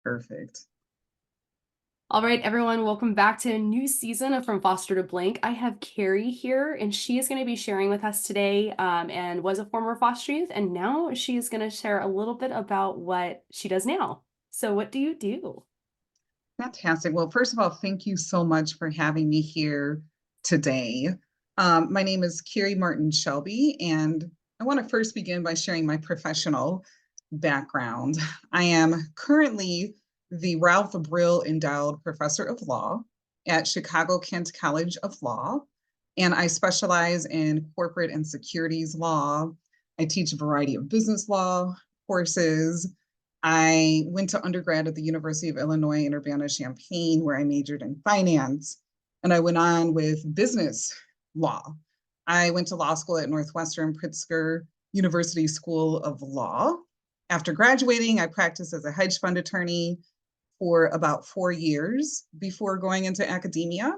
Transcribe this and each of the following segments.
Perfect. All right, everyone, welcome back to a new season of From Foster to Blank. I have Cary here, and she is going to be sharing with us today and was a former foster youth, and now she is going to share a little bit about what she does now. So, what do you do? Fantastic. Well, first of all, thank you so much for having me here today. My name is Cary Martin Shelby, and I want to first begin by sharing my professional background. I am currently the Ralph Brill Endowed Professor of Law at Chicago Kent College of Law, and I specialize in corporate and securities law. I teach a variety of business law courses. I went to undergrad at the University of Illinois in Urbana-Champaign, where I majored in finance, and I went on with business law. I went to law school at Northwestern Pritzker University School of Law. After graduating, I practiced as a hedge fund attorney for about 4 years before going into academia.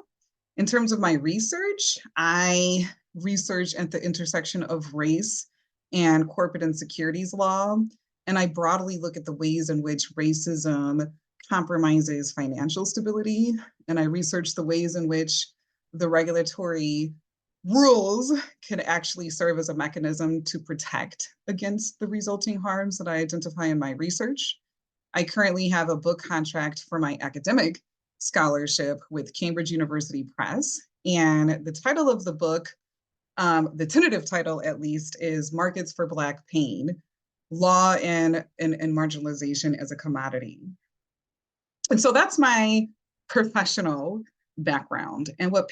In terms of my research, I research at the intersection of race and corporate and securities law. And I broadly look at the ways in which racism compromises financial stability. And I research the ways in which the regulatory rules can actually serve as a mechanism to protect against the resulting harms that I identify in my research. I currently have a book contract for my academic scholarship with Cambridge University Press. And the title of the book, the tentative title at least, is Markets for Black Pain, Law and Marginalization as a Commodity. And so that's my professional background. And what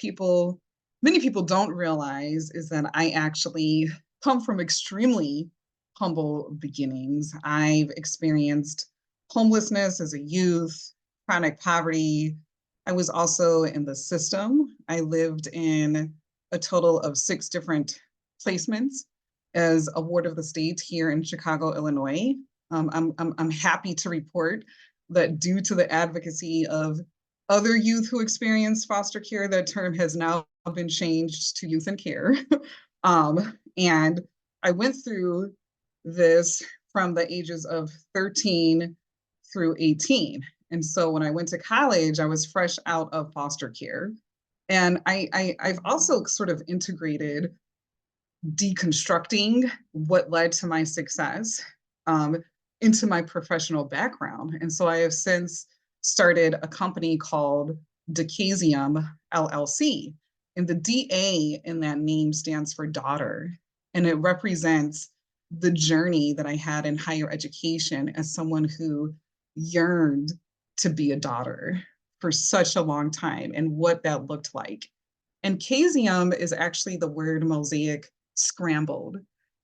many people don't realize is that I actually come from extremely humble beginnings. I've experienced homelessness as a youth, chronic poverty. I was also in the system. I lived in a total of 6 different placements as a ward of the state here in Chicago, Illinois. I'm happy to report that due to the advocacy of other youth who experienced foster care, that term has now been changed to youth in care. And I went through this from the ages of 13 through 18. And so when I went to college, I was fresh out of foster care. And I've also sort of integrated deconstructing what led to my success into my professional background. And so I have since started a company called DaCasiom LLC. And the DA in that name stands for daughter. And it represents the journey that I had in higher education as someone who yearned to be a daughter for such a long time and what that looked like. And Casium is actually the word mosaic scrambled.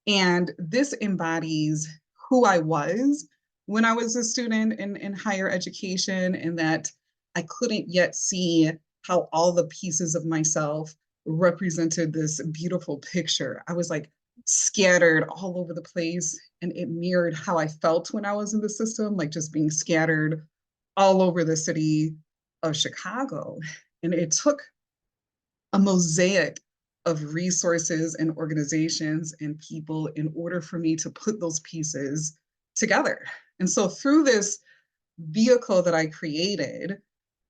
And this embodies who I was when I was a student in higher education, and that I couldn't yet see how all the pieces of myself represented this beautiful picture. I was like scattered all over the place, and it mirrored how I felt when I was in the system, like just being scattered all over the city of Chicago. And it took a mosaic of resources and organizations and people in order for me to put those pieces together. And so through this vehicle that I created,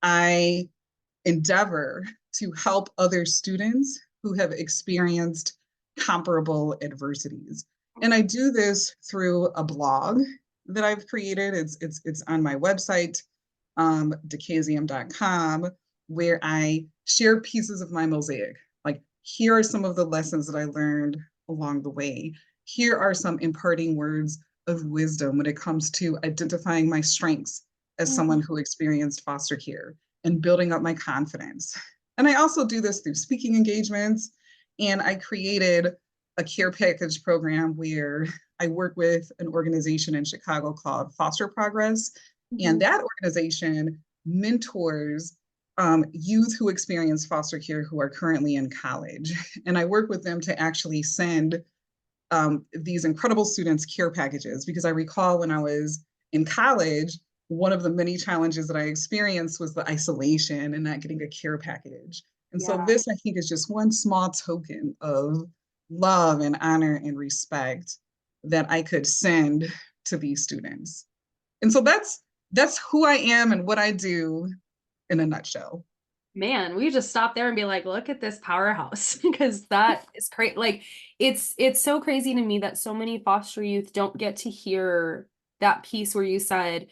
I endeavor to help other students who have experienced comparable adversities. And I do this through a blog that I've created. It's on my website, DaCasiom.com, where I share pieces of my mosaic. Like, here are some of the lessons that I learned along the way. Here are some imparting words of wisdom when it comes to identifying my strengths as someone who experienced foster care and building up my confidence. And I also do this through speaking engagements. And I created a care package program where I work with an organization in Chicago called Foster Progress. And that organization mentors youth who experience foster care who are currently in college. And I work with them to actually send these incredible students care packages, because I recall when I was in college, one of the many challenges that I experienced was the isolation and not getting a care package. And so this, I think, is just one small token of love and honor and respect that I could send to these students. And so that's who I am and what I do in a nutshell. Man, we just stop there and be like, look at this powerhouse because that is crazy. Like it's so crazy to me that so many foster youth don't get to hear that piece where you said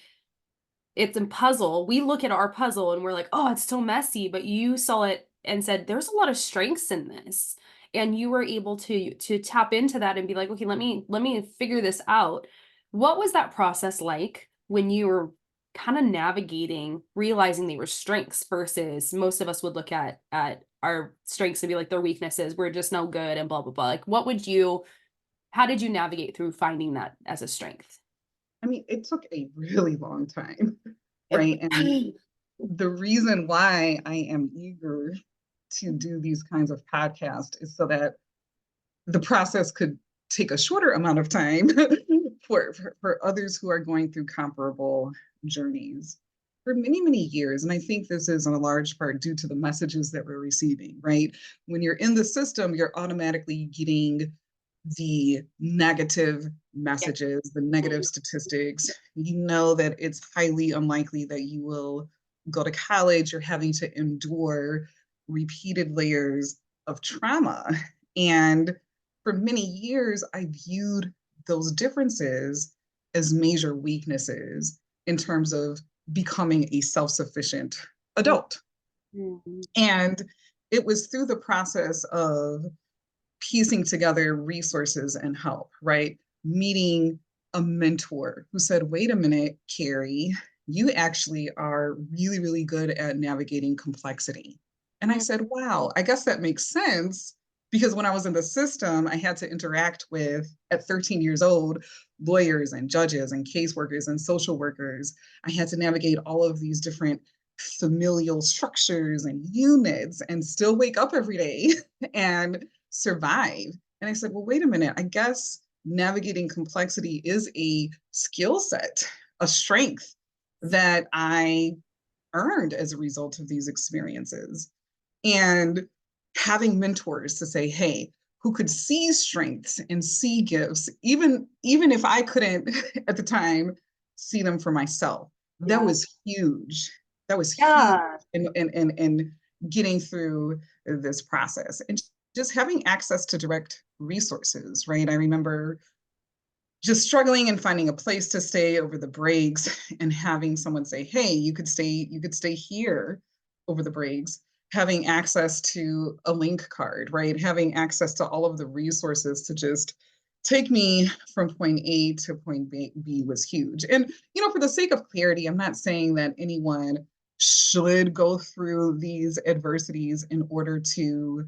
it's a puzzle. We look at our puzzle and we're like, oh, it's so messy, but you saw it and said there's a lot of strengths in this. And you were able to tap into that and be like, okay, let me figure this out. What was that process like when you were kind of navigating, realizing they were strengths versus most of us would look at our strengths and be like their weaknesses, we're just no good and blah blah blah. Like how did you navigate through finding that as a strength? I mean, it took a really long time, right? And the reason why I am eager to do these kinds of podcasts is so that the process could take a shorter amount of time for others who are going through comparable journeys for many, many years. And I think this is in a large part due to the messages that we're receiving, right? When you're in the system, you're automatically getting the negative messages, the negative statistics. You know that it's highly unlikely that you will go to college. You're having to endure repeated layers of trauma. And for many years, I viewed those differences as major weaknesses in terms of becoming a self-sufficient adult. Mm-hmm. And it was through the process of piecing together resources and help, right? Meeting a mentor who said, wait a minute, Cary, you actually are really, really good at navigating complexity. And I said, wow, I guess that makes sense because when I was in the system, I had to interact with, at 13 years old, lawyers and judges and caseworkers and social workers. I had to navigate all of these different familial structures and units and still wake up every day and survive. And I said, well, wait a minute, I guess navigating complexity is a skill set, a strength that I earned as a result of these experiences. And having mentors to say, hey, who could see strengths and see gifts, even if I couldn't at the time see them for myself, that Yeah. was huge. That was huge Yeah. in getting through this process. And just having access to direct resources, right? I remember just struggling and finding a place to stay over the breaks and having someone say, hey, you could stay here over the breaks, having access to a link card, right? Having access to all of the resources to just take me from point A to point B was huge. And, for the sake of clarity, I'm not saying that anyone should go through these adversities in order to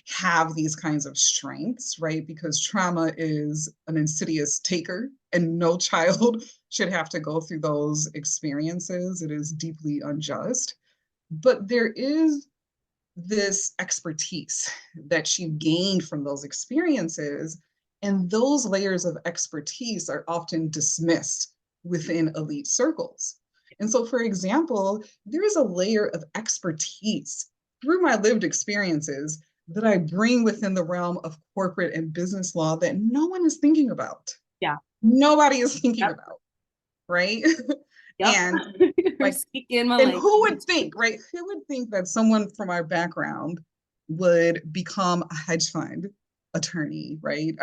have these kinds of strengths, right? Because trauma is an insidious taker, and no child should have to go through those experiences. It is deeply unjust. But there is this expertise that she gained from those experiences, and those layers of expertise are often dismissed within elite circles. And so, for example, there is a layer of expertise through my lived experiences that I bring within the realm of corporate and business law that no one is thinking about. Yeah. Nobody is thinking Yep. about, right? Yep. And You're like, speaking my and language. who would think, right? Who would think that someone from our background would become a hedge fund attorney, right?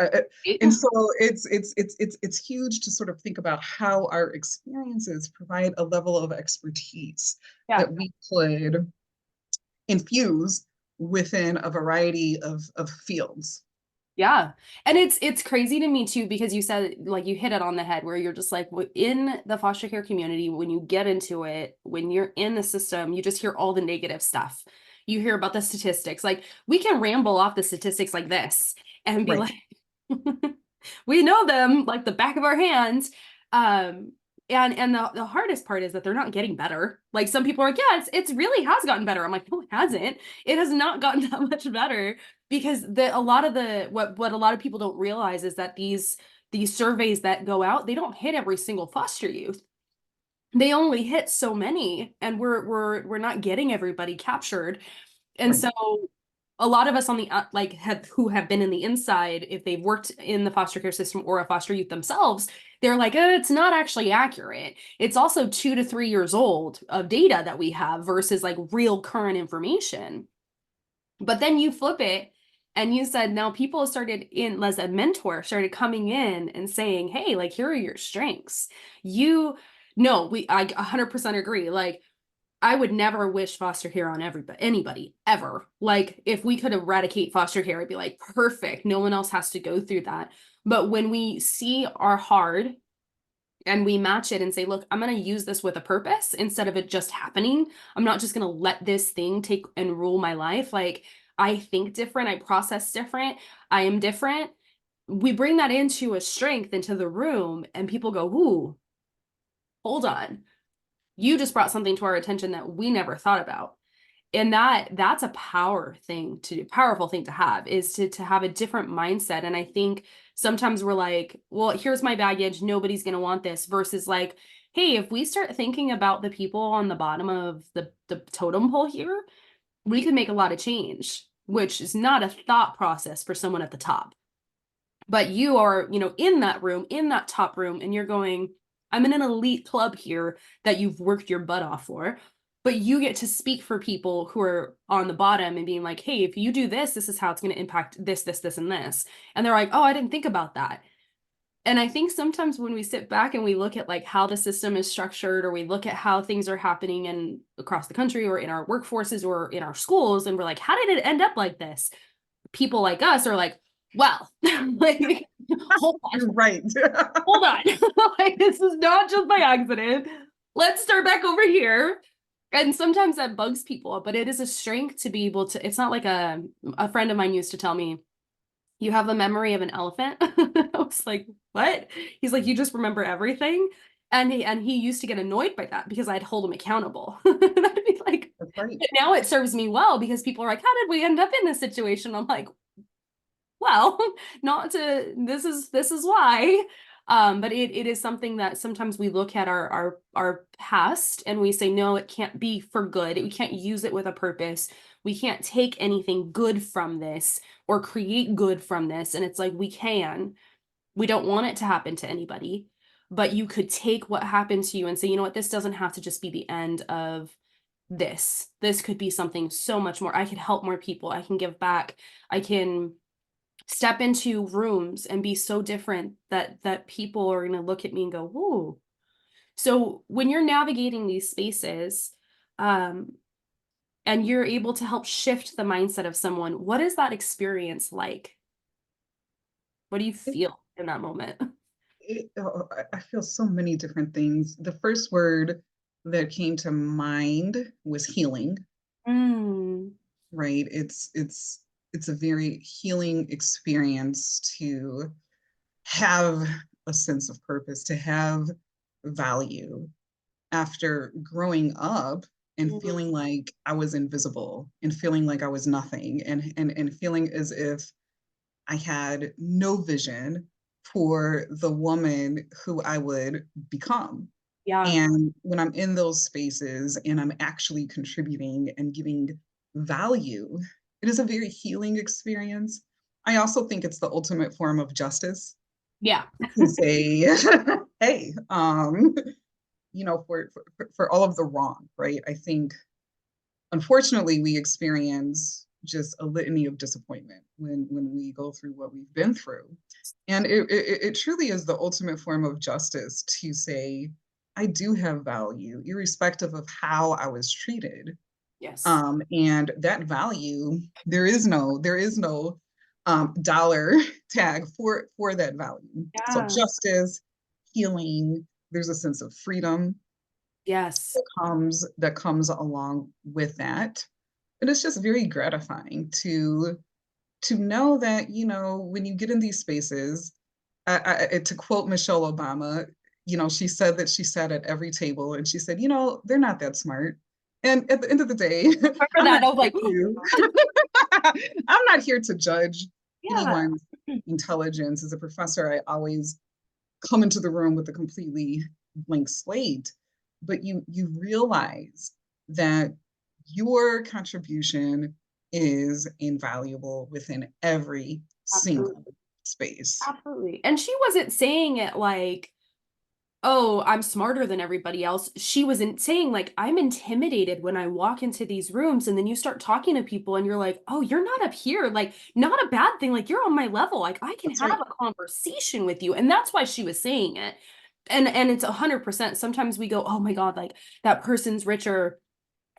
And so it's huge to sort of think about how our experiences provide a level of expertise Yeah. that we could infuse within a variety of fields. Yeah. And it's crazy to me too, because you said like you hit it on the head where you're just like in the foster care community, when you get into it, when you're in the system, you just hear all the negative stuff. You hear about the statistics. Like we can ramble off the statistics like this and be Right. like, we know them like the back of our hands. Um, and the hardest part is that they're not getting better. Like some people are like, yeah, it's really has gotten better. I'm like, no, it hasn't. It has not gotten that much better because a lot of the what a lot of people don't realize is that these surveys that go out, they don't hit every single foster youth. They only hit so many, and we're not getting everybody captured. And Right. so a lot of us on the who have been in the inside, if they've worked in the foster care system or a foster youth themselves, they're like, it's not actually accurate. It's also 2 to 3 years old of data that we have versus like real current information. But then you flip it and you said now people started in as a mentor started coming in and saying, hey, like here are your strengths. You no, I 100% agree. Like I would never wish foster care on anybody ever. Like if we could eradicate foster care, I'd be like, perfect. No one else has to go through that. But when we see our hard and we match it and say, look, I'm going to use this with a purpose instead of it just happening. I'm not just going to let this thing take and rule my life. Like I think different. I process different. I am different. We bring that into a strength into the room and people go, ooh, hold on. You just brought something to our attention that we never thought about. And that's a powerful thing to have is to have a different mindset. And I think sometimes we're like, well, here's my baggage, nobody's going to want this, versus like, hey, if we start thinking about the people on the bottom of the totem pole here, we can make a lot of change, which is not a thought process for someone at the top. But you are, in that room, in that top room, and you're going, I'm in an elite club here that you've worked your butt off for, but you get to speak for people who are on the bottom and being like, hey, if you do this, this is how it's going to impact this, and this. And they're like, oh, I didn't think about that. And I think sometimes when we sit back and we look at like how the system is structured, or we look at how things are happening in across the country or in our workforces or in our schools, and we're like, how did it end up like this? People like us are like, well, like, hold on. You're right. Hold on. Like, this is not just by accident. Let's start back over here. And sometimes that bugs people, but it is a strength to be able to, it's not like a friend of mine used to tell me, you have the memory of an elephant. I was like, what? He's like, you just remember everything. And he used to get annoyed by that because I'd hold him accountable. And I'd be like, That's right. now it serves me well because people are like, how did we end up in this situation? I'm like, well, not to this is why. But it is something that sometimes we look at our past and we say, no, it can't be for good. We can't use it with a purpose. We can't take anything good from this or create good from this. And it's like we don't want it to happen to anybody, but you could take what happened to you and say, you know what, this doesn't have to just be the end of this. This could be something so much more. I could help more people. I can give back. I can step into rooms and be so different that people are going to look at me and go, "Ooh." So when you're navigating these spaces, and you're able to help shift the mindset of someone, what is that experience like? What do you It, feel in that moment? I feel so many different things. The first word that came to mind was healing, Mm, right? It's a very healing experience to have a sense of purpose, to have value after growing up and mm, feeling like I was invisible and feeling like I was nothing and feeling as if I had no vision for the woman who I would become. yeah, And when I'm in those spaces and I'm actually contributing and giving value, it is a very healing experience. I also think it's the ultimate form of justice yeah, to say, hey, for all of the wrong, right? I think unfortunately we experience just a litany of disappointment when we go through what we've been through. And it truly is the ultimate form of justice to say, I do have value, irrespective of how I was treated. yes, And that value, there is no dollar tag for that value. So yeah, justice, healing, there's a sense of freedom yes, that comes along with that. And it's just very gratifying to know that, when you get in these spaces, to quote Michelle Obama, she said that she sat at every table and she said, they're not that smart. And at the end of the day, remember I'm that. not I was here like, to, I'm not here to judge yeah, anyone's intelligence. As a professor, I always come into the room with a completely blank slate, but you realize that your contribution is invaluable within every single Absolutely. space. Absolutely. And she wasn't saying it like, oh, I'm smarter than everybody else. She wasn't saying like, I'm intimidated when I walk into these rooms and then you start talking to people and you're like, oh, you're not up here. Like, not a bad thing. Like, you're on my level. Like, I can That's have right. a conversation with you. And that's why she was saying it. And it's 100%. Sometimes we go, oh my God, like that person's richer,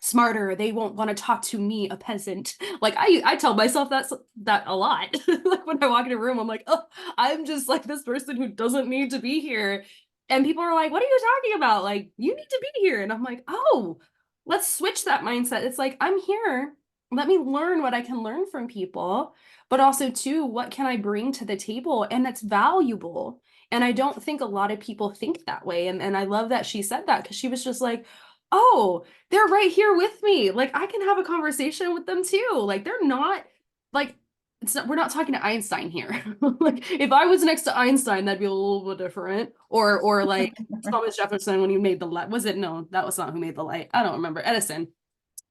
smarter, they won't want to talk to me, a peasant. Like I tell myself that a lot. Like when I walk in a room, I'm like, oh, I'm just like this person who doesn't need to be here. And people are like, what are you talking about? Like, you need to be here. And I'm like, oh, let's switch that mindset. It's like, I'm here, let me learn what I can learn from people, but also too, what can I bring to the table, and that's valuable. And I don't think a lot of people think that way. And I love that she said that, because she was just like, oh, they're right here with me. Like, I can have a conversation with them too. Like, they're not like, it's not, we're not talking to Einstein here. Like, if I was next to Einstein, that'd be a little bit different. Or like Thomas Jefferson when he made the light. Was it? No, that was not who made the light. I don't remember. Edison.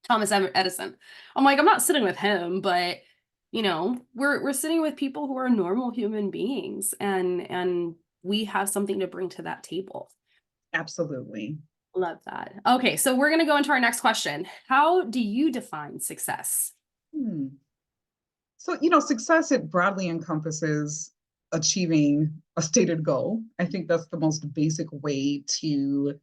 Thomas Edison. I'm like, I'm not sitting with him, but we're sitting with people who are normal human beings, and we have something to bring to that table. Absolutely. Love that. Okay, so we're going to go into our next question. How do you define success? Hmm. So, success, it broadly encompasses achieving a stated goal. I think that's the most basic way to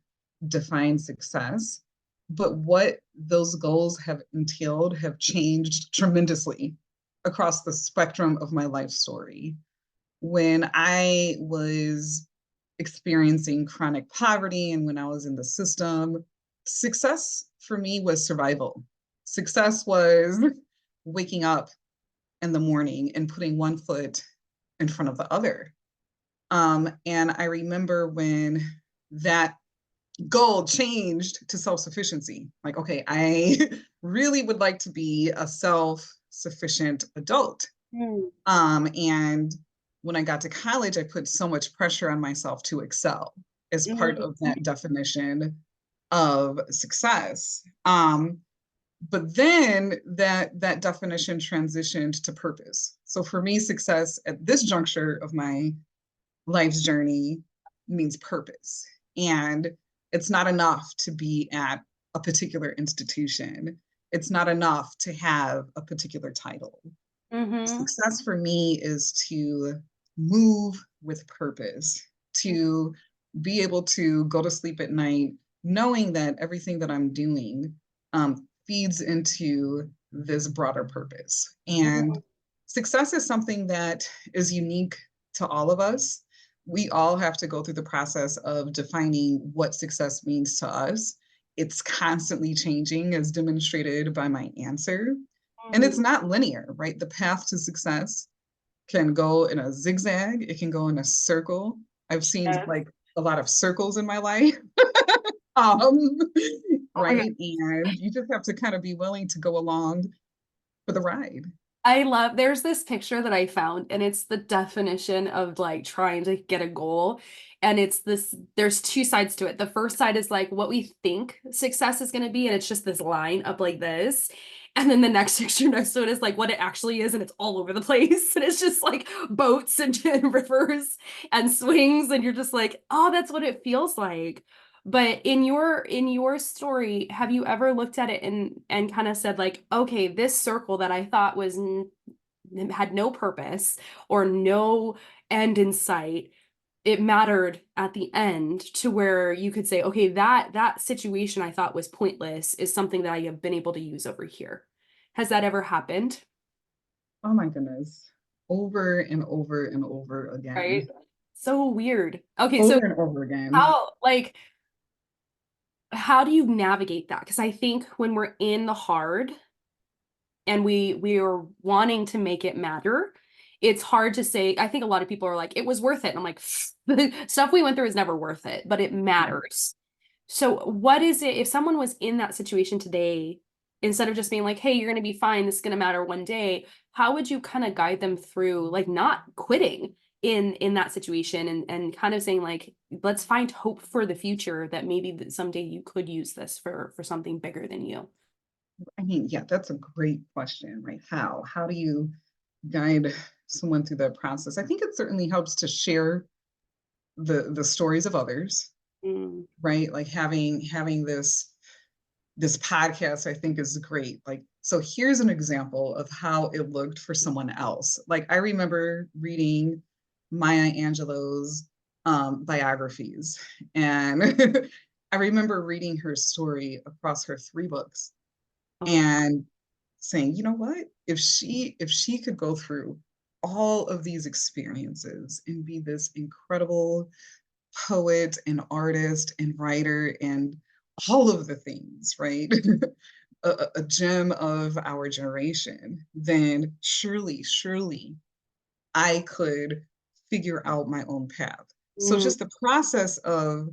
define success. But what those goals have entailed have changed tremendously across the spectrum of my life story. When I was experiencing chronic poverty and when I was in the system, success for me was survival. Success was waking up in the morning and putting one foot in front of the other. And I remember when that goal changed to self-sufficiency. Like, okay, I really would like to be a self-sufficient adult. Mm. And when I got to college, I put so much pressure on myself to excel as part Mhm. of that definition of success. But then that definition transitioned to purpose. So for me, success at this juncture of my life's journey means purpose. And it's not enough to be at a particular institution. It's not enough to have a particular title. Mhm. Success for me is to move with purpose, to be able to go to sleep at night knowing that everything that I'm doing feeds into this broader purpose. And Mhm. success is something that is unique to all of us. We all have to go through the process of defining what success means to us. It's constantly changing, as demonstrated by my answer. And it's Mhm. not linear, right? The path to success can go in a zigzag, it can go in a circle. I've seen Yes. like a lot of circles in my life. um, Oh my God. right? And you just have to kind of be willing to go along for the ride. There's this picture that I found, and it's the definition of like trying to get a goal. And there's two sides to it. The first side is like what we think success is going to be, and it's just this line up like this. And then the next picture next to it is like what it actually is, and it's all over the place. And it's just like boats and rivers and swings, and you're just like, oh, that's what it feels like. But in your story, have you ever looked at it and kind of said like, okay, this circle that I thought had no purpose or no end in sight, it mattered at the end to where you could say, okay, that situation I thought was pointless is something that I have been able to use over here. Has that ever happened? Oh my goodness. Over and over and over Right. again. So weird. Okay, so Over and over again. how do you navigate that? Because I think when we're in the hard and we are wanting to make it matter, it's hard to say. I think a lot of people are like, it was worth it. And I'm like, the stuff we went through is never worth it, but it Yeah. matters. So what is it if someone was in that situation today, instead of just being like, hey, you're going to be fine, this is going to matter one day, how would you kind of guide them through like not quitting in that situation, and kind of saying like, let's find hope for the future, that maybe someday you could use this for something bigger than you. I mean, yeah, that's a great question, right? How do you guide someone through that process? I think it certainly helps to share the stories of others, Mm, right? Like having this podcast, I think is great. Like, so here's an example of how it looked for someone else. Like I remember reading Maya Angelou's biographies, and I remember reading her story across her 3 books oh, and saying, you know what, if she could go through all of these experiences and be this incredible poet and artist and writer and all of the things, right? a gem of our generation, then surely I could figure out my own path. So mm, just the process of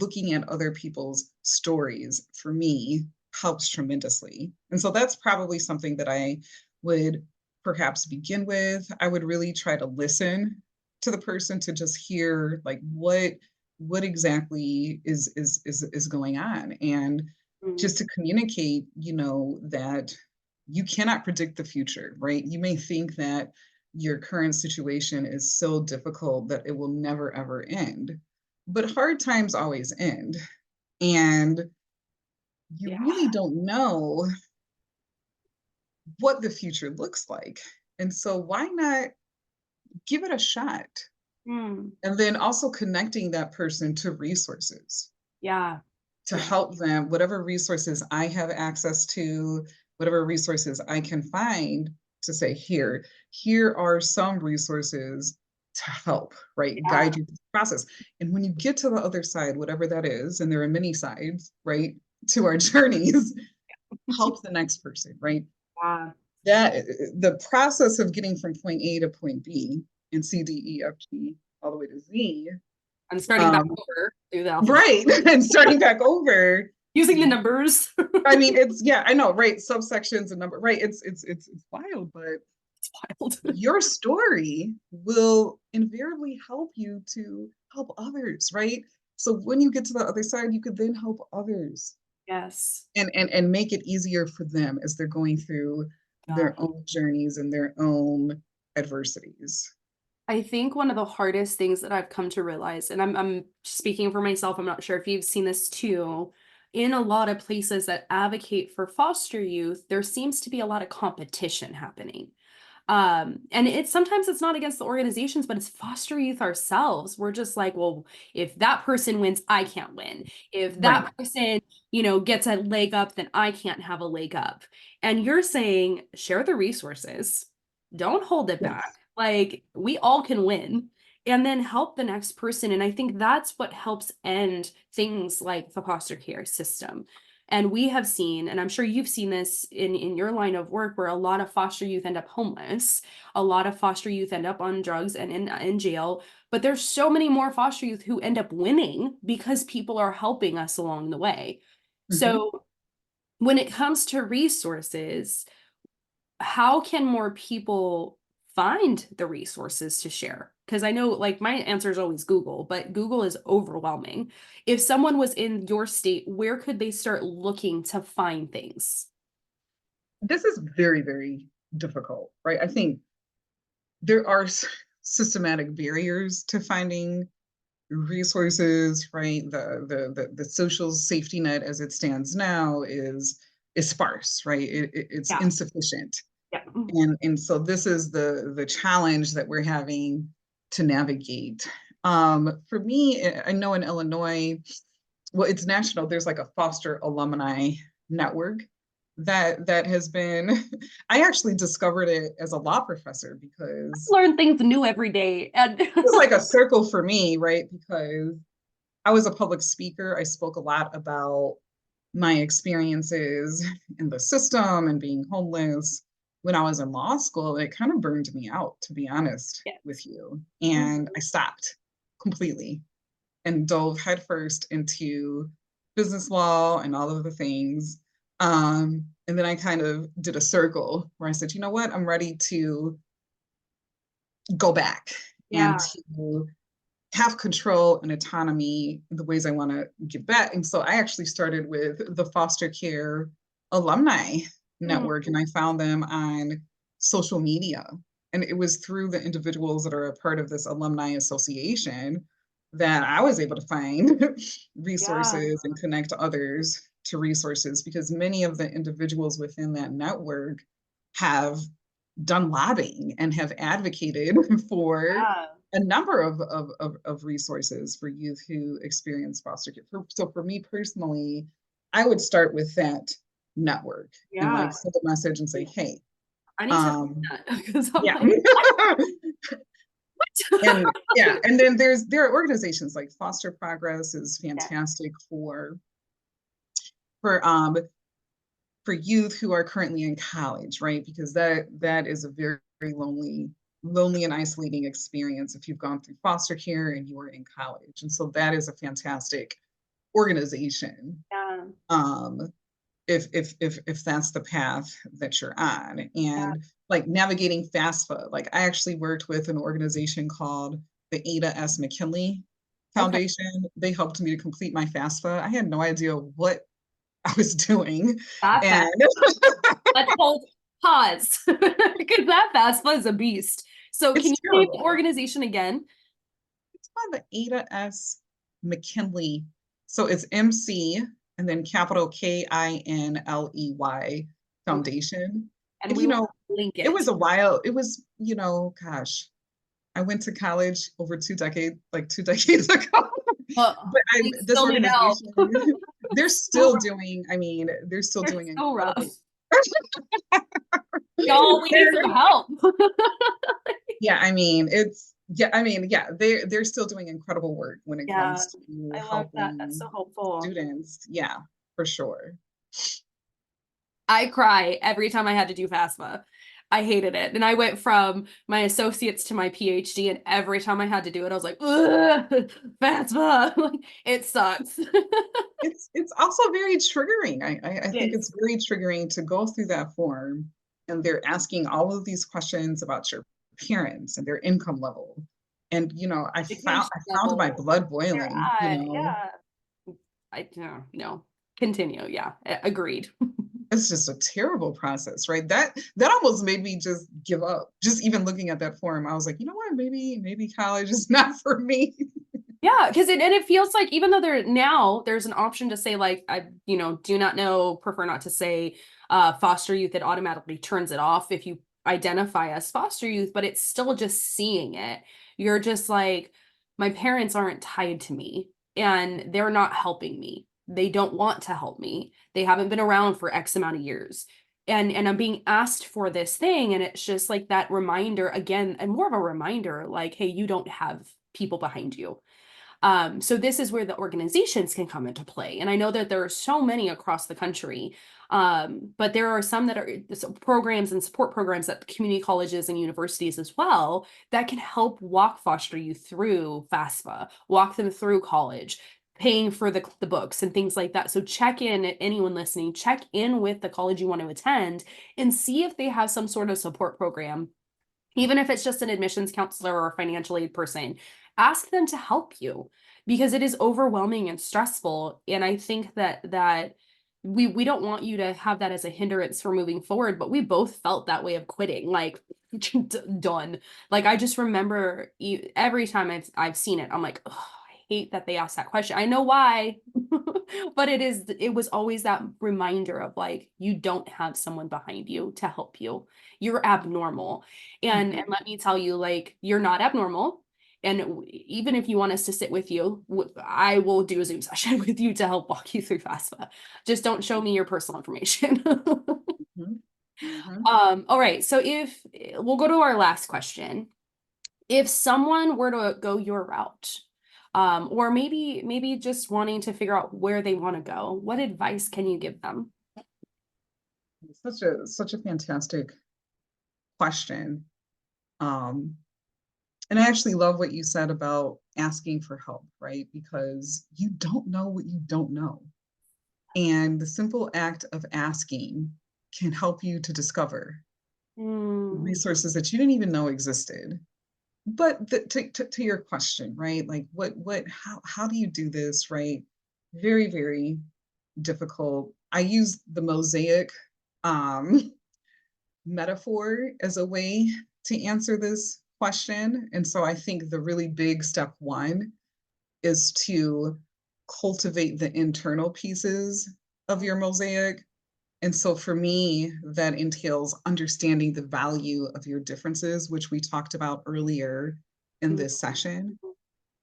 looking at other people's stories for me helps tremendously. And so that's probably something that I would perhaps begin with. I would really try to listen to the person to just hear like what exactly is going on, and mm, just to communicate, that you cannot predict the future, right? You may think that your current situation is so difficult that it will never ever end. But hard times always end. And you yeah. really don't know what the future looks like. And so why not give it a shot? Mm, And then also connecting that person to resources yeah. to Yeah. help them, whatever resources I have access to, whatever resources I can find, to say, here are some resources to help, right? Yeah. Guide you through the process. And when you get to the other side, whatever that is, and there are many sides, right, to our journeys, help the next person, right? Yeah. That the process of getting from point A to point B and C, D, E, F, G, all the way to Z, And starting back um, over through the alphabet. right, and starting back over. Using the numbers. I mean, it's, yeah, I know, right? Subsections and number, right? It's wild, but It's wild. your story will invariably help you to help others, right? So when you get to the other side, you could then help others Yes. and make it easier for them as they're going through Yeah. their own journeys and their own adversities. I think one of the hardest things that I've come to realize, and I'm speaking for myself, I'm not sure if you've seen this too, in a lot of places that advocate for foster youth, there seems to be a lot of competition happening. And it's sometimes it's not against the organizations, but it's foster youth ourselves. We're just like, well, if that person wins, I can't win. If Right. that person, gets a leg up, then I can't have a leg up. And you're saying share the resources. Don't hold it back. Yes. Like we all can win and then help the next person. And I think that's what helps end things like the foster care system. And we have seen, and I'm sure you've seen this in your line of work, where a lot of foster youth end up homeless, a lot of foster youth end up on drugs and in jail. But there's so many more foster youth who end up winning because people are helping us along the way. Mhm. So when it comes to resources, how can more people find the resources to share? Because I know like my answer is always Google, but Google is overwhelming. If someone was in your state, where could they start looking to find things? This is very, very difficult, right? I think there are systematic barriers to finding resources, right? The social safety net as it stands now is sparse, right? It's Yeah. insufficient. Yeah. And so this is the challenge that we're having to navigate. For me, I know in Illinois, well, it's national. There's like a foster alumni network that has been. I actually discovered it as a law professor because Learn things new every day. And it was like a circle for me, right? Because I was a public speaker. I spoke a lot about my experiences in the system and being homeless when I was in law school. It kind of burned me out, to be honest yes. with you. Mhm. And I stopped completely and dove headfirst into business law and all of the things. And then I kind of did a circle where I said, you know what, I'm ready to go back and Yeah. to have control and autonomy in the ways I want to give back. And so I actually started with the foster care alumni Mm, network, and I found them on social media. And it was through the individuals that are a part of this alumni association that I was able to find yeah, resources and connect others to resources, because many of the individuals within that network have done lobbying and have advocated for yeah, a number of resources for youth who experience foster care. So for me personally, I would start with that network and yeah. like send a message and say, hey, I need to um, find that because I'm yeah. like, And yeah, and then there are organizations like Foster Progress is yeah, fantastic for um for youth who are currently in college, right? Because that is a very, very lonely and isolating experience if you've gone through foster care and you are in college. And so that is a fantastic organization. yeah, Um, if that's the path that you're on. yeah. And like navigating FAFSA, like I actually worked with an organization called the Ada S. McKinley Okay. Foundation. They helped me to complete my FAFSA. I had no idea what I was doing. That And fast. Let's hold pause because that FAFSA is a beast. So can it's you name the terrible. organization again? It's called the Ada S. McKinley. So it's MC and then capital KINLEY Okay. Foundation. And And we will link it it. was a while. It was, gosh, I went to college over 2 decades, like 2 decades ago. But But we this still need help. organization, they're It's so still rough. doing, they're still It's doing so rough. incredible. Y'all, we need They're- some help. yeah, they're still doing incredible work when it Yeah, comes to I love that. That's helping so helpful. students. Yeah, for sure. I cry every time I had to do FAFSA. I hated it. And I went from my associates to my PhD, and every time I had to do it, I was like, ugh, FAFSA. Like, it sucks. It's also very triggering. I It think is. it's very triggering to go through that form and they're asking all of these questions about your parents and their income level. And Education I found my level. blood They're boiling, yeah. I no, no. Continue. Yeah. Agreed. it's just a terrible process, right? That almost made me just give up. Just even looking at that form, I was like, you know what, maybe college is not for me. Yeah, because it feels like even though there's an option to say like I do not know, prefer not to say foster youth, it automatically turns it off if you identify as foster youth, but it's still just seeing it. You're just like, my parents aren't tied to me and they're not helping me. They don't want to help me. They haven't been around for X amount of years. And I'm being asked for this thing, and it's just like that reminder again, and more of a reminder like, hey, you don't have people behind you. So this is where the organizations can come into play. And I know that there are so many across the country, but there are some that are programs and support programs at community colleges and universities as well that can help walk foster youth through FAFSA, walk them through college, paying for the books and things like that. So check in, anyone listening, check in with the college you want to attend and see if they have some sort of support program, even if it's just an admissions counselor or a financial aid person. Ask them to help you because it is overwhelming and stressful. And I think that we don't want you to have that as a hindrance for moving forward, but we both felt that way of quitting, like done. Like I just remember every time I've seen it, I'm like, oh, I hate that they asked that question. I know why, but it was always that reminder of like, you don't have someone behind you to help you. You're abnormal. And let me tell you, like, you're not abnormal. And even if you want us to sit with you, I will do a Zoom session with you to help walk you through FAFSA. Just don't show me your personal information. Mhm. Mhm. All right. So if we'll go to our last question. If someone were to go your route, or maybe just wanting to figure out where they want to go, what advice can you give them? Such a fantastic question. Um, and I actually love what you said about asking for help, right? Because you don't know what you don't know. And the simple act of asking can help you to discover Mm, resources that you didn't even know existed. But to your question, right? Like how do you do this, right? Very, very difficult I use the mosaic um, metaphor as a way to answer this question. And so I think the really big step one is to cultivate the internal pieces of your mosaic. And so for me, that entails understanding the value of your differences, which we talked about earlier in this session,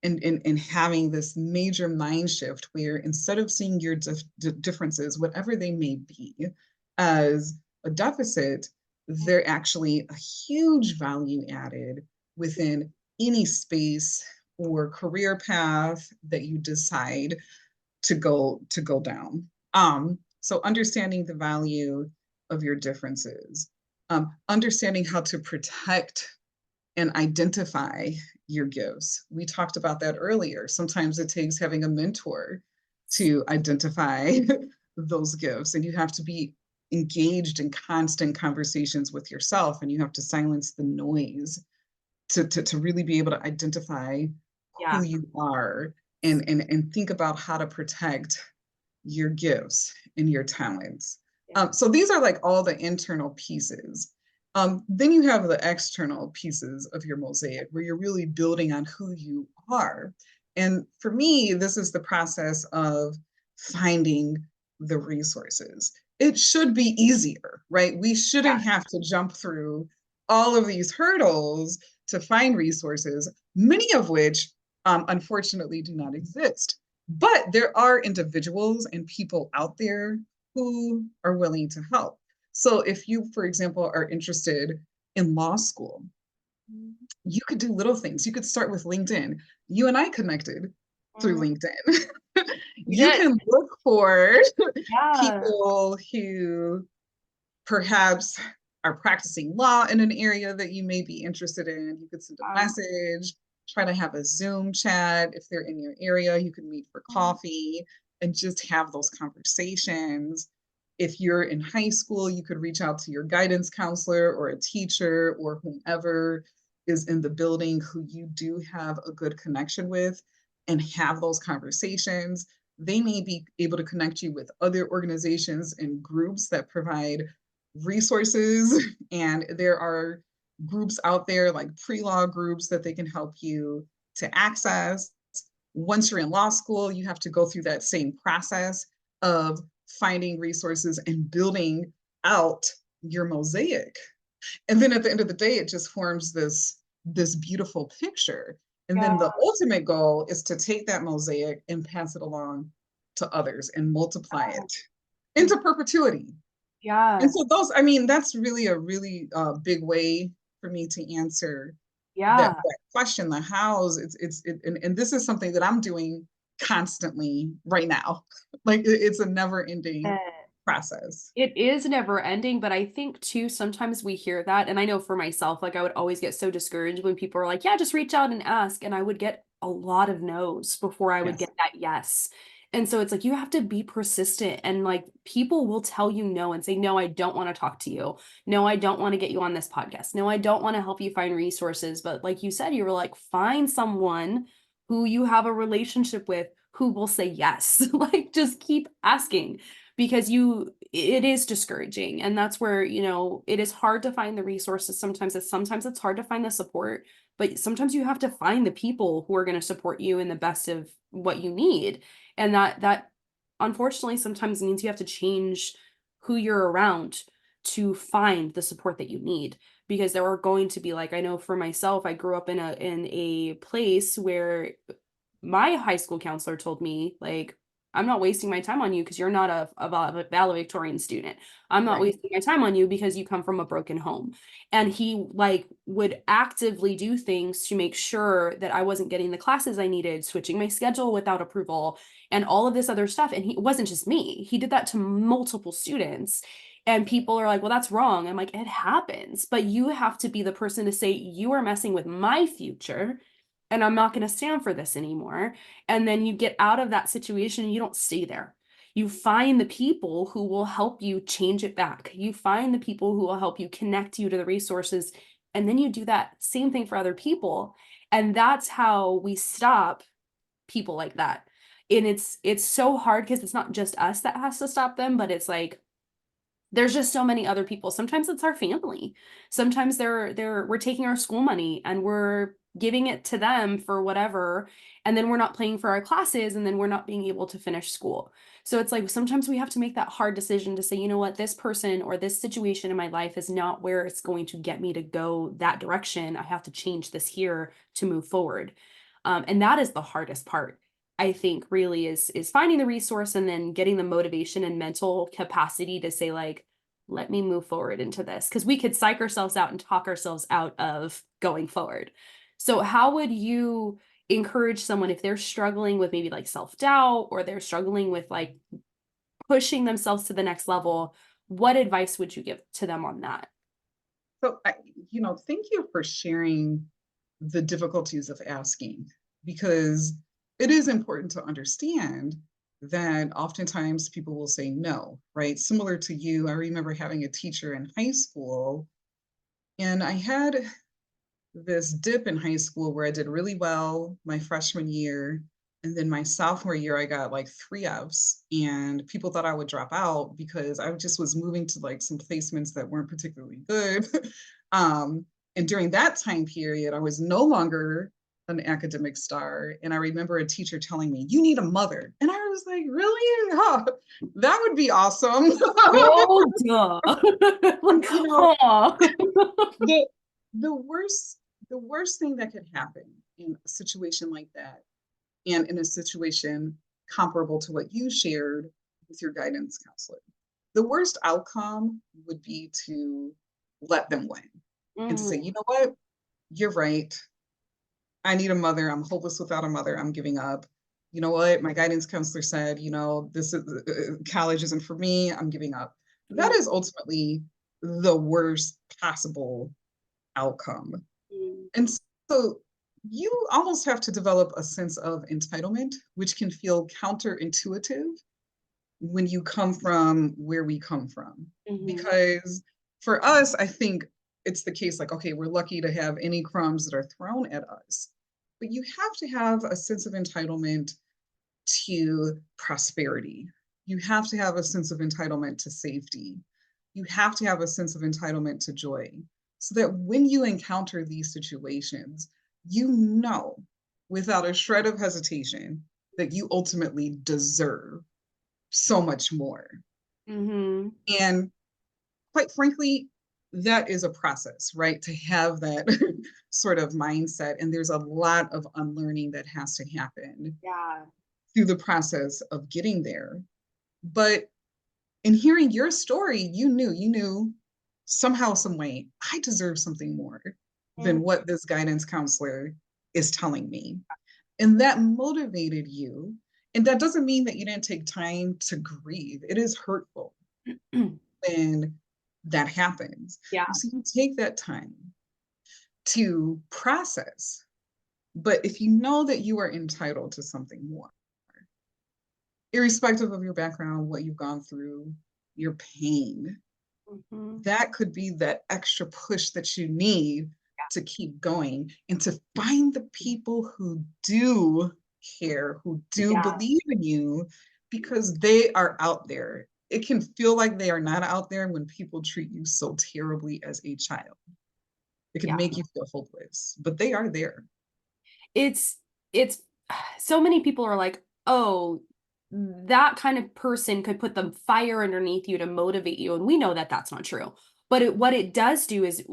and having this major mind shift where instead of seeing your differences, whatever they may be, as a deficit, they're actually a huge value added within any space or career path that you decide to go down. So understanding the value of your differences, understanding how to protect and identify your gifts. We talked about that earlier. Sometimes it takes having a mentor to identify those gifts, and you have to be engaged in constant conversations with yourself, and you have to silence the noise to really be able to identify Yeah. who you are and think about how to protect your gifts and your talents. Yeah. So these are like all the internal pieces. Then you have the external pieces of your mosaic where you're really building on who you are. And for me, this is the process of finding the resources. It should be easier, right? We shouldn't have to jump through all of these hurdles to find resources, many of which unfortunately do not exist. But there are individuals and people out there who are willing to help. So if you, for example, are interested in law school, you could do little things. You could start with LinkedIn. You and I connected through LinkedIn. We You did. can look for Yeah. people who perhaps are practicing law in an area that you may be interested in. You could send a message, try to have a Zoom chat. If they're in your area, you can meet for coffee and just have those conversations. If you're in high school, you could reach out to your guidance counselor or a teacher or whomever is in the building who you do have a good connection with and have those conversations. They may be able to connect you with other organizations and groups that provide resources. And there are groups out there like pre-law groups that they can help you to access. Once you're in law school, you have to go through that same process of finding resources and building out your mosaic. And then at the end of the day, it just forms this beautiful picture. And then the ultimate goal is to take that mosaic and pass it along to others and multiply it into perpetuity. Yeah. And so those, I mean, that's really a really big way for me to answer Yeah. that question, the hows. And this is something that I'm doing constantly right now. Like it's a never ending process. It is never ending, but I think too, sometimes we hear that. And I know for myself, like I would always get so discouraged when people are like, yeah, just reach out and ask. And I would get a lot of no's before I would Yes. get that yes. And so it's like you have to be persistent and like people will tell you no and say, no, I don't want to talk to you. No, I don't want to get you on this podcast. No, I don't want to help you find resources. But like you said, you were like, find someone who you have a relationship with who will say yes. Like just keep asking because it is discouraging and that's where it is hard to find the resources. Sometimes it's hard to find the support, but sometimes you have to find the people who are going to support you in the best of what you need. And that unfortunately sometimes means you have to change who you're around to find the support that you need, because there are going to be, like, I know for myself, I grew up in a place where my high school counselor told me, like, I'm not wasting my time on you because you're not a valedictorian student. I'm not wasting my time on you because you come from a broken home. And he like would actively do things to make sure that I wasn't getting the classes I needed, switching my schedule without approval, and all of this other stuff. And it wasn't just me. He did that to multiple students. And people are like, well, that's wrong. I'm like, it happens. But you have to be the person to say, you are messing with my future and I'm not going to stand for this anymore. And then you get out of that situation and you don't stay there. You find the people who will help you change it back. You find the people who will help you connect you to the resources. And then you do that same thing for other people. And that's how we stop people like that. And it's so hard because it's not just us that has to stop them, but it's like there's just so many other people. Sometimes it's our family. Sometimes we're taking our school money and we're giving it to them for whatever, and then we're not paying for our classes, and then we're not being able to finish school. So it's like sometimes we have to make that hard decision to say, you know what, this person or this situation in my life is not where it's going to get me to go that direction. I have to change this here to move forward. And that is the hardest part. I think really is finding the resource and then getting the motivation and mental capacity to say like, let me move forward into this. Because we could psych ourselves out and talk ourselves out of going forward. So how would you encourage someone if they're struggling with maybe like self-doubt, or they're struggling with like pushing themselves to the next level? What advice would you give to them on that? So, thank you for sharing the difficulties of asking, because it is important to understand that oftentimes people will say no, right? Similar to you, I remember having a teacher in high school, and I had this dip in high school where I did really well my freshman year. And then my sophomore year, I got like 3 Fs, and people thought I would drop out because I just was moving to like some placements that weren't particularly good. um, and during that time period, I was no longer an academic star. And I remember a teacher telling me, "You need a mother." And I was like, "Really? Huh, that would be awesome." Oh, duh. Like, you know, aw. the the worst the worst thing that could happen in a situation like that, and in a situation comparable to what you shared with your guidance counselor, the worst outcome would be to let them win and to say, Mhm. "You know what, you're right. I need a mother. I'm hopeless without a mother. I'm giving up. You know what, my guidance counselor said, this is college isn't for me. I'm giving up." That is ultimately the worst possible outcome. Mhm. And so you almost have to develop a sense of entitlement, which can feel counterintuitive when you come from where we come from. Mhm. Because for us, I think it's the case like, okay, we're lucky to have any crumbs that are thrown at us. But you have to have a sense of entitlement to prosperity. You have to have a sense of entitlement to safety. You have to have a sense of entitlement to joy, so that when you encounter these situations, you know without a shred of hesitation that you ultimately deserve so much more. Mhm. And quite frankly, that is a process, right? To have that sort of mindset. And there's a lot of unlearning that has to happen Yeah. through the process of getting there. But in hearing your story, you knew somehow, some way, I deserve something more Mm. than what this guidance counselor is telling me. And that motivated you. And that doesn't mean that you didn't take time to grieve. It is hurtful when that happens. Yeah. So you take that time to process. But if you know that you are entitled to something more, irrespective of your background, what you've gone through, your pain, Mhm. that could be that extra push that you need to keep going and to find the people who do care, who do Yeah. believe in you, because they are out there. It can feel like they are not out there when people treat you so terribly as a child. It can Yeah. make you feel hopeless, but they are there. It's it's so many people are like, "Oh, that kind of person could put the fire underneath you to motivate you," and we know that that's not true. But what it does do is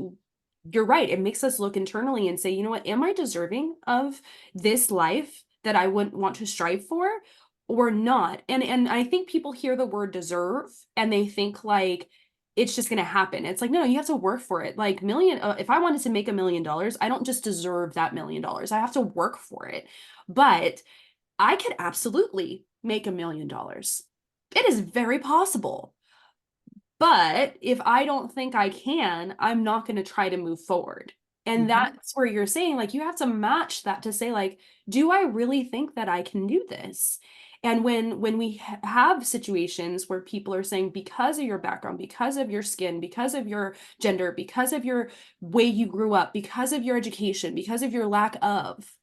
you're right, it makes us look internally and say, "You know what? Am I deserving of this life that I wouldn't want to strive for or not?" And I think people hear the word deserve and they think like it's just going to happen. It's like, no, you have to work for it. Like if I wanted to make $1 million, I don't just deserve that $1 million. I have to work for it. But I could absolutely make $1 million. It is very possible. But if I don't think I can, I'm not going to try to move forward. And Mhm. that's where you're saying, like, you have to match that to say, like, do I really think that I can do this? And when we have situations where people are saying, because of your background, because of your skin, because of your gender, because of your way you grew up, because of your education, because of your lack of,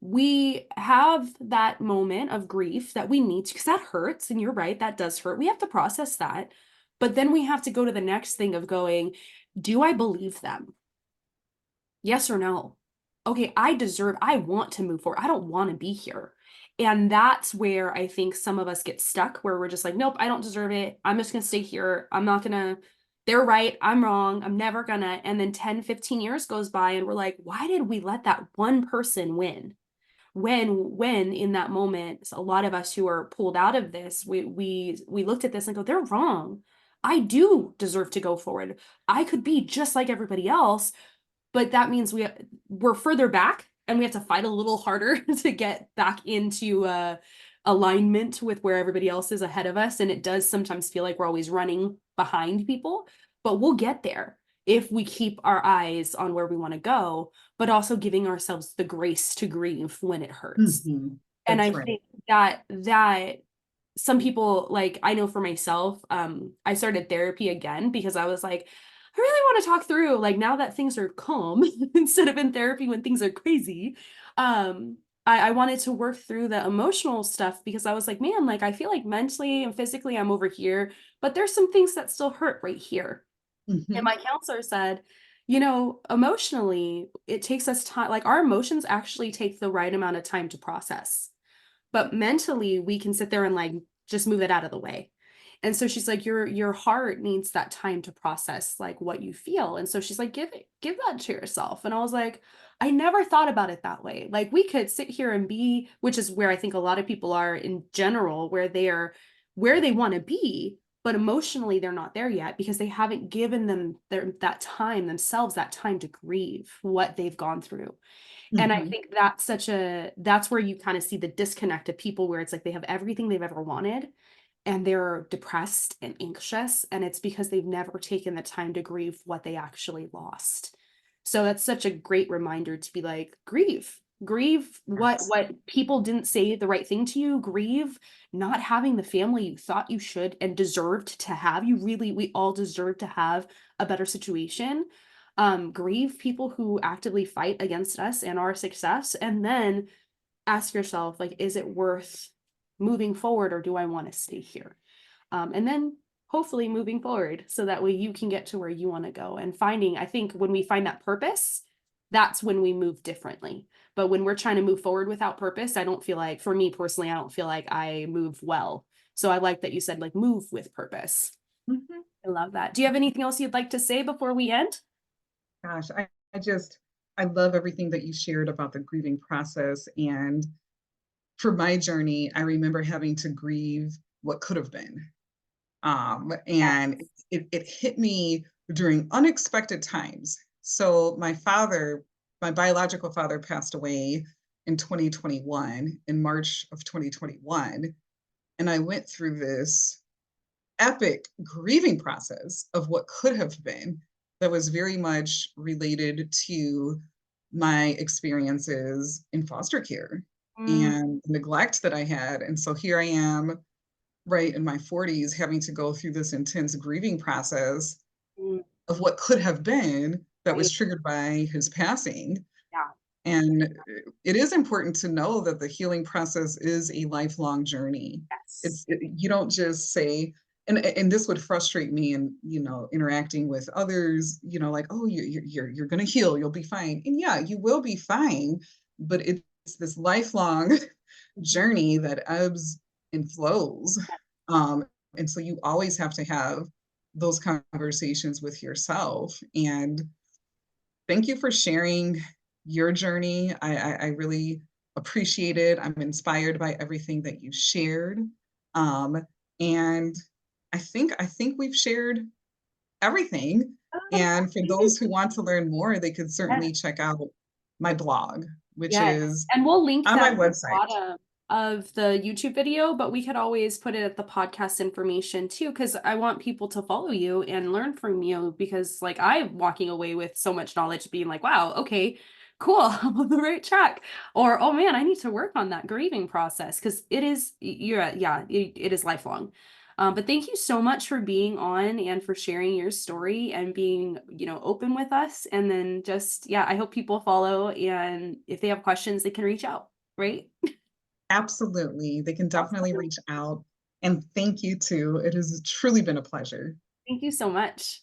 we have that moment of grief that we need to, because that hurts. And you're right, that does hurt. We have to process that. But then we have to go to the next thing of going, do I believe them? Yes or no? Okay, I want to move forward. I don't want to be here. And that's where I think some of us get stuck, where we're just like, nope, I don't deserve it. I'm just going to stay here. I'm not going to, they're right. I'm wrong. I'm never going to. And then 10, 15 years goes by and we're like, why did we let that one person win? When in that moment, a lot of us who are pulled out of this, we looked at this and go, they're wrong. I do deserve to go forward. I could be just like everybody else, but that means we're further back and we have to fight a little harder to get back into alignment with where everybody else is ahead of us. And it does sometimes feel like we're always running behind people, but we'll get there if we keep our eyes on where we want to go, but also giving ourselves the grace to grieve when it hurts. And I That's right. think that some people, like, I know for myself, I started therapy again because I was like, I really want to talk through, like, now that things are calm instead of in therapy when things are crazy. I wanted to work through the emotional stuff because I was like, man, like, I feel like mentally and physically I'm over here, but there's some things that still hurt right here. And my counselor said, emotionally, it takes us time, like, our emotions actually take the right amount of time to process. But mentally, we can sit there and like just move it out of the way. And so she's like, your heart needs that time to process like what you feel. And so she's like, give that to yourself. And I was like, I never thought about it that way. Like, we could sit here and be, which is where I think a lot of people are in general, where they are where they want to be, but emotionally they're not there yet because they haven't given that time themselves, that time to grieve what they've gone through. And I think that's where you kind of see the disconnect of people, where it's like they have everything they've ever wanted and they're depressed and anxious, and it's because they've never taken the time to grieve what they actually lost. So that's such a great reminder to be like, grieve Yes. what people didn't say the right thing to you, grieve not having the family you thought you should and deserved to have. We all deserve to have a better situation. Grieve people who actively fight against us and our success, and then ask yourself, like, is it worth moving forward or do I want to stay here? And then hopefully moving forward so that way you can get to where you want to go. And I think when we find that purpose, that's when we move differently. But when we're trying to move forward without purpose, I don't feel like, for me personally, I don't feel like I move well. So I like that you said, like, move with purpose. Mhm. I love that. Do you have anything else you'd like to say before we end? Gosh, I love everything that you shared about the grieving process. And for my journey, I remember having to grieve what could have been. And it hit me during unexpected times. So my biological father passed away in 2021, in March of 2021. And I went through this epic grieving process of what could have been that was very much related to my experiences in foster care Mm, and the neglect that I had. And so here I am, right in my 40s, having to go through this intense grieving process mm, of what could have been that was right. triggered by his passing. Yeah. And it is important to know that the healing process is a lifelong journey. Yes. You don't just say, and this would frustrate me, and interacting with others, like, oh, you're going to heal, you'll be fine. And yeah, you will be fine, but it's this lifelong Mhm. journey that ebbs and flows. um, and so you always have to have those conversations with yourself. And thank you for sharing your journey. I really appreciate it. I'm inspired by everything that you shared. And I think we've shared everything. And for those who want to learn more, they could Yes. certainly check out my blog, which Yes. is And we'll link on that my at the website. bottom of the YouTube video, but we could always put it at the podcast information too, because I want people to follow you and learn from you, because like, I'm walking away with so much knowledge being like, wow, okay, cool, I'm on the right track. Or, oh man, I need to work on that grieving process, because it is lifelong. But thank you so much for being on and for sharing your story and being, open with us. And then just, yeah, I hope people follow. And if they have questions, they can reach out. right? Absolutely. They can definitely reach out. And thank you too. It has truly been a pleasure. Thank you so much.